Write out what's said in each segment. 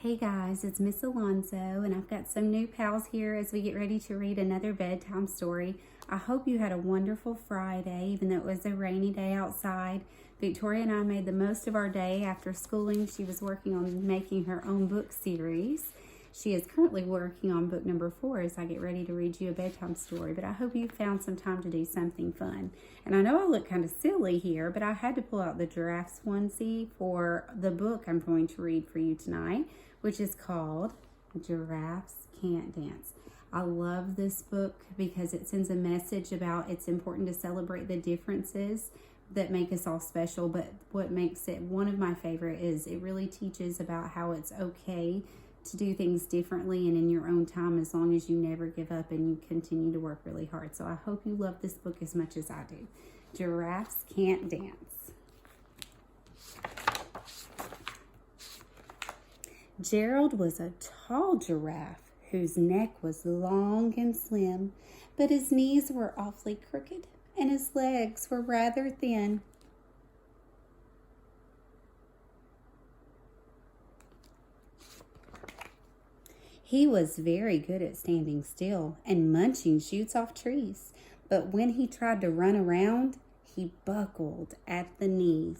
Hey guys, it's Miss Alonso, and I've got some new pals here as we get ready to read another bedtime story. I hope you had a wonderful Friday, even though it was a rainy day outside. Victoria and I made the most of our day after schooling. She was working on making her own book series. She is currently working on book number 4 as I get ready to read you a bedtime story, but I hope you found some time to do something fun. And I know I look kind of silly here, but I had to pull out the giraffes onesie for the book I'm going to read for you tonight, which is called Giraffes Can't Dance. I love this book because it sends a message about it's important to celebrate the differences that make us all special, but what makes it one of my favorite is it really teaches about how it's okay to do things differently and in your own time, as long as you never give up and you continue to work really hard. So I hope you love this book as much as I do. Giraffes Can't Dance. Gerald was a tall giraffe whose neck was long and slim, but his knees were awfully crooked and his legs were rather thin. He was very good at standing still and munching shoots off trees, but when he tried to run around, he buckled at the knees.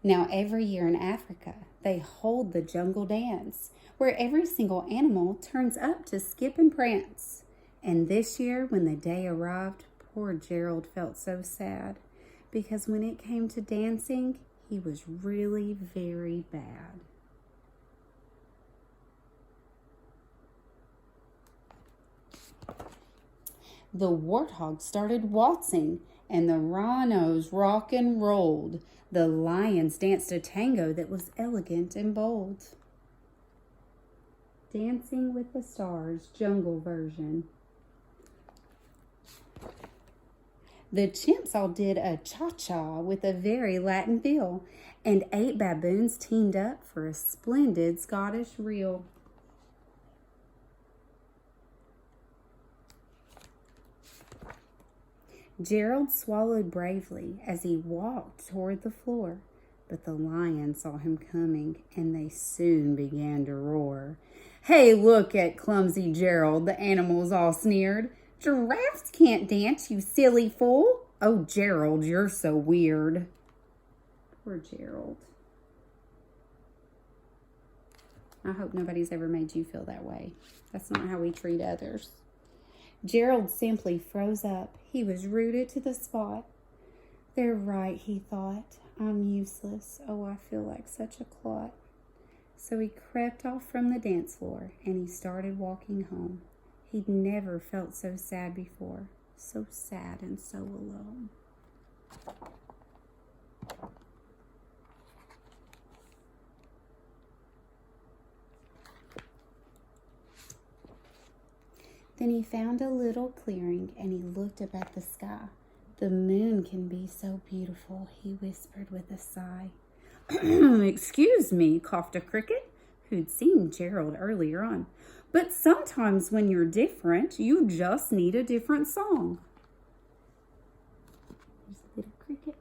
Now, every year in Africa, they hold the jungle dance, where every single animal turns up to skip and prance. And this year, when the day arrived, poor Gerald felt so sad, because when it came to dancing, he was really very bad. The warthog started waltzing, and the rhinos rock and rolled. The lions danced a tango that was elegant and bold. Dancing with the Stars jungle version. The chimps all did a cha-cha with a very Latin feel, and 8 baboons teamed up for a splendid Scottish reel. Gerald swallowed bravely as he walked toward the floor, but the lions saw him coming, and they soon began to roar. "Hey, look at clumsy Gerald," the animals all sneered. "Giraffes can't dance, you silly fool." "Oh, Gerald, you're so weird." Poor Gerald. I hope nobody's ever made you feel that way. That's not how we treat others. Gerald simply froze up. He was rooted to the spot. "They're right," he thought. "I'm useless. Oh, I feel like such a clot." So he crept off from the dance floor and he started walking home. He'd never felt so sad before. So sad and so alone. Then he found a little clearing and he looked up at the sky. "The moon can be so beautiful," he whispered with a sigh. "Excuse me," coughed a cricket, who'd seen Gerald earlier on. "But sometimes when you're different, you just need a different song." There's a little cricket.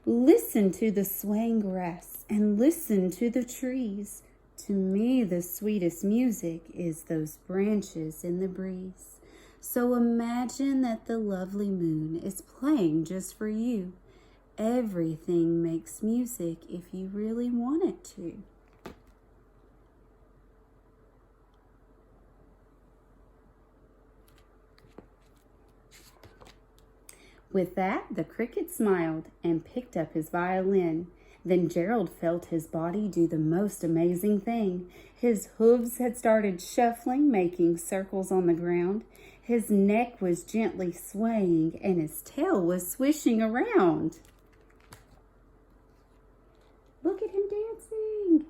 "Listen to the swaying grass and listen to the trees. To me, the sweetest music is those branches in the breeze. So imagine that the lovely moon is playing just for you. Everything makes music if you really want it to." With that, the cricket smiled and picked up his violin. Then Gerald felt his body do the most amazing thing. His hooves had started shuffling, making circles on the ground. His neck was gently swaying, and his tail was swishing around. Look at him dancing.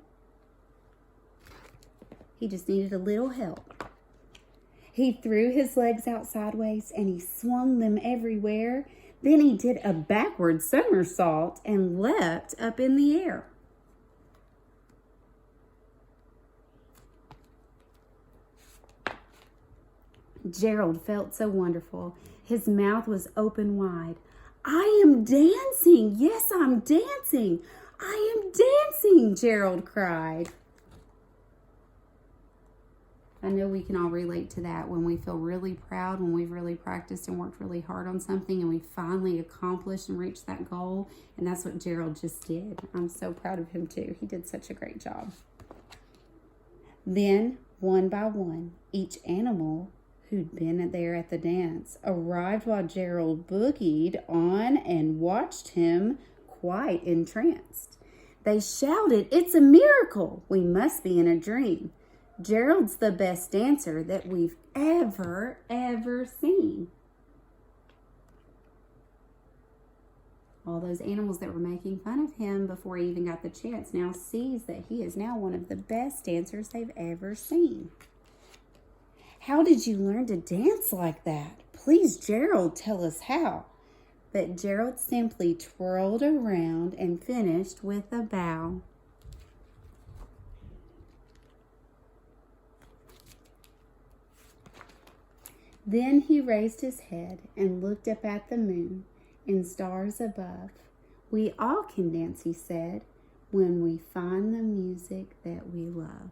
He just needed a little help. He threw his legs out sideways and he swung them everywhere. Then he did a backward somersault and leapt up in the air. Gerald felt so wonderful. His mouth was open wide. I am dancing. Yes, I'm dancing. I am dancing, Gerald cried. I know we can all relate to that when we feel really proud, when we've really practiced and worked really hard on something and we finally accomplished and reached that goal. And that's what Gerald just did. I'm so proud of him too. He did such a great job. Then, one by one, each animal who'd been there at the dance arrived while Gerald boogied on and watched him quite entranced. They shouted, "It's a miracle! We must be in a dream. Gerald's the best dancer that we've ever seen." All those animals that were making fun of him before he even got the chance now sees that he is now one of the best dancers they've ever seen. How did you learn to dance like that? Please, Gerald, tell us how. But Gerald simply twirled around and finished with a bow. Then he raised his head and looked up at the moon and stars above. We all can dance, he said, when we find the music that we love.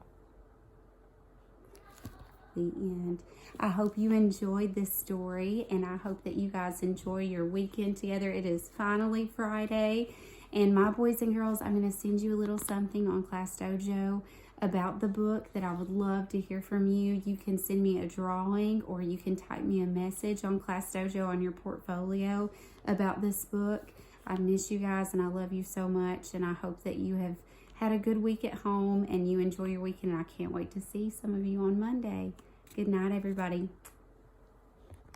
The end. I hope you enjoyed this story, and I hope that you guys enjoy your weekend together. It is finally Friday, and my boys and girls, I'm going to send you a little something on Class Dojo about the book that I would love to hear from you. You can send me a drawing or you can type me a message on Class Dojo on your portfolio about this book. I miss you guys and I love you so much, and I hope that you have had a good week at home and you enjoy your weekend, and I can't wait to see some of you on Monday. Good night, everybody.